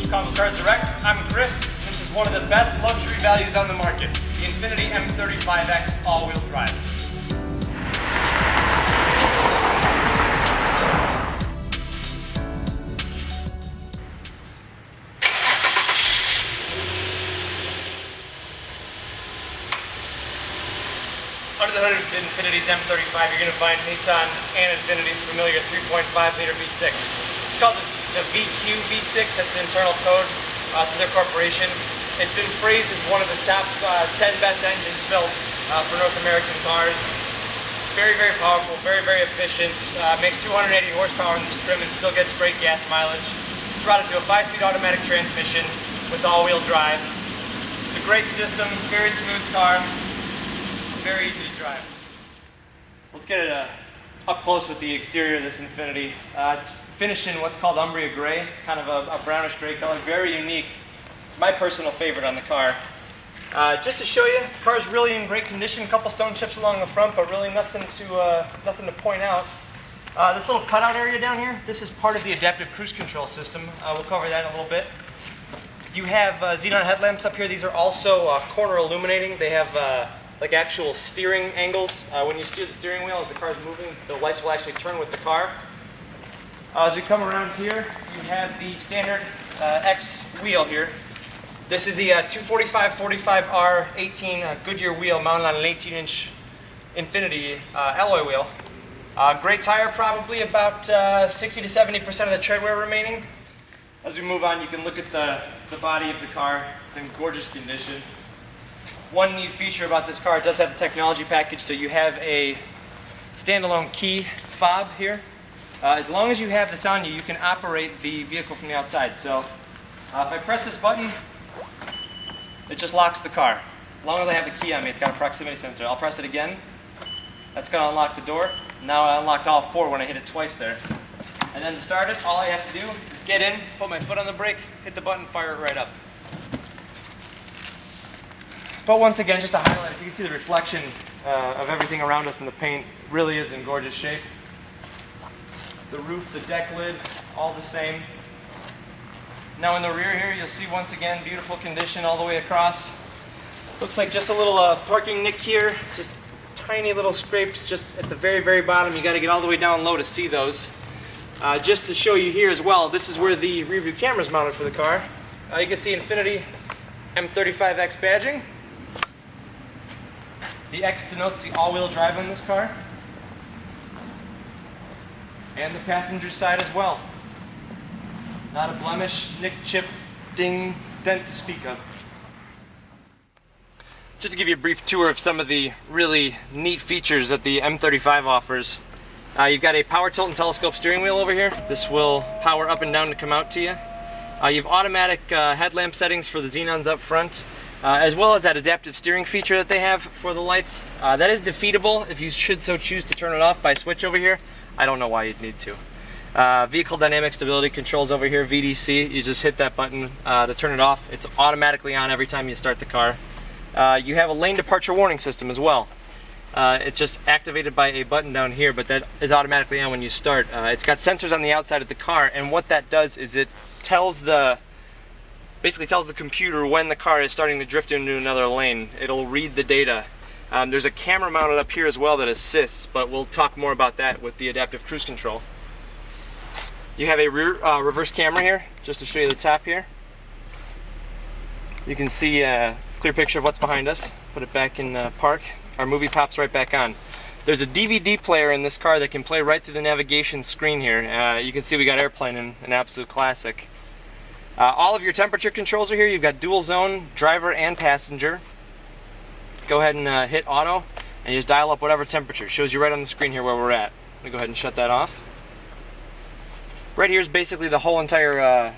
Chicago Cars Direct. I'm Chris. This is one of the best luxury values on the market, the Infiniti M35x all-wheel drive. Under the hood of Infiniti's M35, you're going to find Nissan and Infiniti's familiar 3.5-liter V6. It's called the VQ V6. That's the internal code to their corporation. It's been praised as one of the top 10 best engines built for North American cars. Very, very powerful, very, very efficient. Makes 280 horsepower in this trim and still gets great gas mileage. It's routed to a 5-speed automatic transmission with all-wheel drive. It's a great system, very smooth car. Very easy to drive. Let's get it up close with the exterior of this Infiniti. It's finished in what's called Umbria Gray. It's kind of a brownish gray color, very unique. It's my personal favorite on the car. Just to show you, the car is really in great condition. A couple stone chips along the front, but really nothing to point out. This little cutout area down here, this is part of the adaptive cruise control system. We'll cover that in a little bit. You have xenon headlamps up here. These are also corner illuminating. They have like actual steering angles. When you steer the steering wheel as the car is moving, the lights will actually turn with the car. As we come around here, you have the standard X wheel here. This is the 245/45R 18 Goodyear wheel mounted on an 18-inch Infiniti alloy wheel. Great tire, probably about 60 to 70% of the tread wear remaining. As we move on, you can look at the body of the car. It's in gorgeous condition. One neat feature about this car, it does have the technology package, so you have a standalone key fob here. As long as you have this on you, you can operate the vehicle from the outside. So if I press this button, it just locks the car. As long as I have the key on me, it's got a proximity sensor. I'll press it again. That's going to unlock the door. Now I unlocked all four when I hit it twice there. And then to start it, all I have to do is get in, put my foot on the brake, hit the button, fire it right up. But once again, just to highlight, if you can see the reflection of everything around us in the paint, really is in gorgeous shape. The roof, the deck lid, all the same. Now in the rear here, you'll see once again, beautiful condition all the way across. Looks like just a little parking nick here, just tiny little scrapes just at the very, very bottom. You got to get all the way down low to see those. Just to show you here as well, this is where the rear view camera is mounted for the car. You can see Infiniti M35x badging. The X denotes the all-wheel drive on this car. And the passenger side as well. Not a blemish, nick, chip, ding, dent to speak of. Just to give you a brief tour of some of the really neat features that the M35 offers. You've got a power tilt and telescope steering wheel over here. This will power up and down to come out to you. You have automatic headlamp settings for the xenons up front. As well as that adaptive steering feature that they have for the lights. That is defeatable if you should so choose to turn it off by a switch over here. I don't know why you'd need to. Vehicle dynamic stability controls over here, VDC. You just hit that button to turn it off. It's automatically on every time you start the car. You have a lane departure warning system as well. It's just activated by a button down here, but that is automatically on when you start. It's got sensors on the outside of the car, and what that does is it basically tells the computer when the car is starting to drift into another lane. It'll read the data. There's a camera mounted up here as well that assists, but we'll talk more about that with the adaptive cruise control. You have a rear reverse camera here, just to show you the top here. You can see a clear picture of what's behind us. Put it back in park. Our movie pops right back on. There's a DVD player in this car that can play right through the navigation screen here. You can see we got airplane in an absolute classic. All of your temperature controls are here. You've got dual zone, driver and passenger. Go ahead and hit auto, and you just dial up whatever temperature. It shows you right on the screen here where we're at. Let me go ahead and shut that off. Right here is basically the whole entire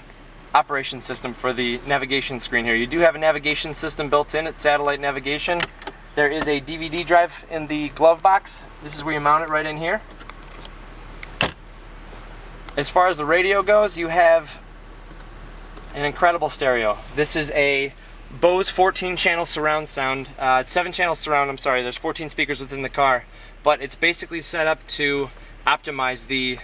operation system for the navigation screen here. You do have a navigation system built in. It's satellite navigation. There is a DVD drive in the glove box. This is where you mount it right in here. As far as the radio goes, you have an incredible stereo. This is a Bose 14-channel surround sound. It's 7-channel surround, I'm sorry, there's 14 speakers within the car, but it's basically set up to optimize the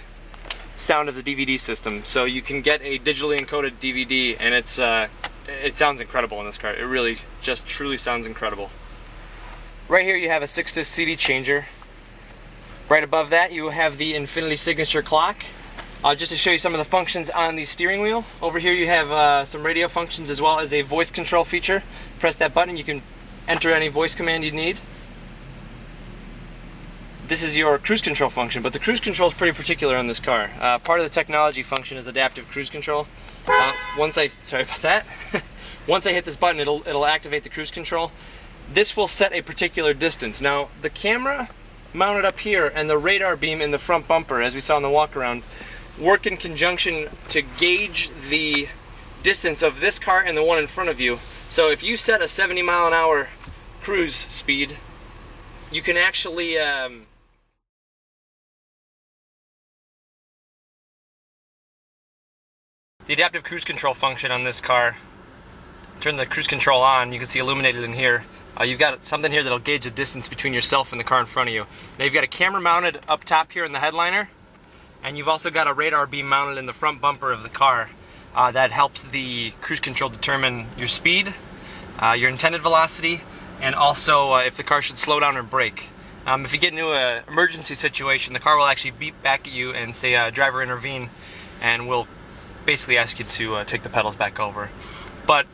sound of the DVD system. So you can get a digitally encoded DVD, and it sounds incredible in this car. It really just truly sounds incredible. Right here you have a 6-disc CD changer. Right above that you have the Infiniti signature clock. Just to show you some of the functions on the steering wheel. Over here you have some radio functions as well as a voice control feature. Press that button, you can enter any voice command you need. This is your cruise control function, but the cruise control is pretty particular on this car. Part of the technology function is adaptive cruise control. Sorry about that. Once I hit this button, it'll activate the cruise control. This will set a particular distance. Now, the camera mounted up here and the radar beam in the front bumper, as we saw in the walk around, work in conjunction to gauge the distance of this car and the one in front of you. So if you set a 70-mile-an-hour cruise speed, you can actually the adaptive cruise control function on this car, turn the cruise control on, you can see illuminated in here. You've got something here that'll gauge the distance between yourself and the car in front of you. Now you've got a camera mounted up top here in the headliner, and you've also got a radar beam mounted in the front bumper of the car that helps the cruise control determine your speed, your intended velocity, and also if the car should slow down or brake. If you get into an emergency situation, the car will actually beep back at you and say driver intervene, and will basically ask you to take the pedals back over. But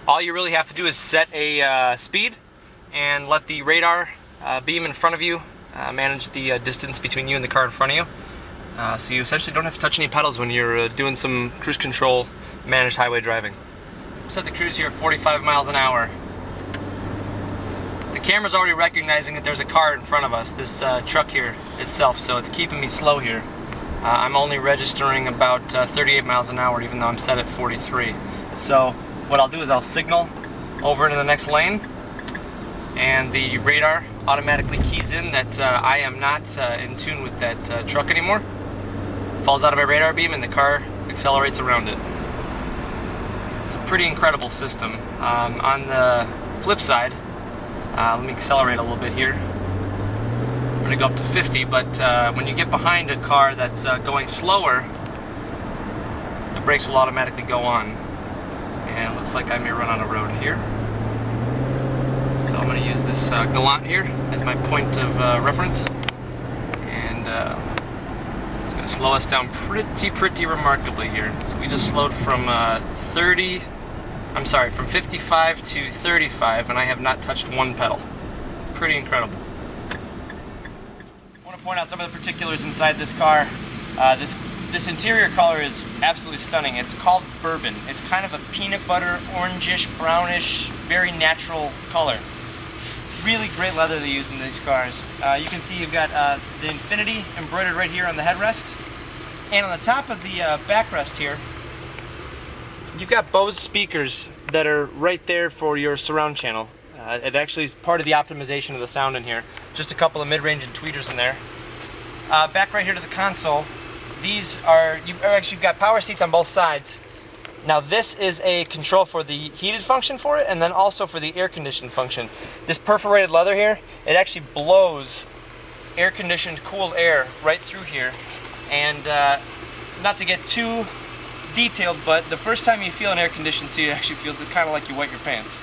all you really have to do is set a speed and let the radar beam in front of you manage the distance between you and the car in front of you. So you essentially don't have to touch any pedals when you're doing some cruise control managed highway driving. Set the cruise here at 45 miles an hour. The camera's already recognizing that there's a car in front of us, this truck here itself, so it's keeping me slow here. I'm only registering about 38 miles an hour, even though I'm set at 43. So what I'll do is I'll signal over into the next lane, and the radar automatically keys in that I am not in tune with that truck anymore. Falls out of my radar beam and the car accelerates around it. It's a pretty incredible system. On the flip side, let me accelerate a little bit here. I'm going to go up to 50, but when you get behind a car that's going slower, the brakes will automatically go on. And it looks like I may run on a road here. So I'm going to use this Galant here as my point of reference. And it's going to slow us down pretty remarkably here. So we just slowed from from 55 to 35, and I have not touched one pedal. Pretty incredible. I want to point out some of the particulars inside this car. This interior color is absolutely stunning. It's called bourbon. It's kind of a peanut butter, orangish, brownish, very natural color. Really great leather they use in these cars. You can see you've got the Infiniti embroidered right here on the headrest. And on the top of the backrest here, you've got Bose speakers that are right there for your surround channel. It actually is part of the optimization of the sound in here. Just a couple of mid-range and tweeters in there. Back right here to the console, you've actually got power seats on both sides. Now this is a control for the heated function for it, and then also for the air conditioned function. This perforated leather here, it actually blows air conditioned cool air right through here. And not to get too detailed, but the first time you feel an air conditioned seat, it actually feels kind of like you wet your pants.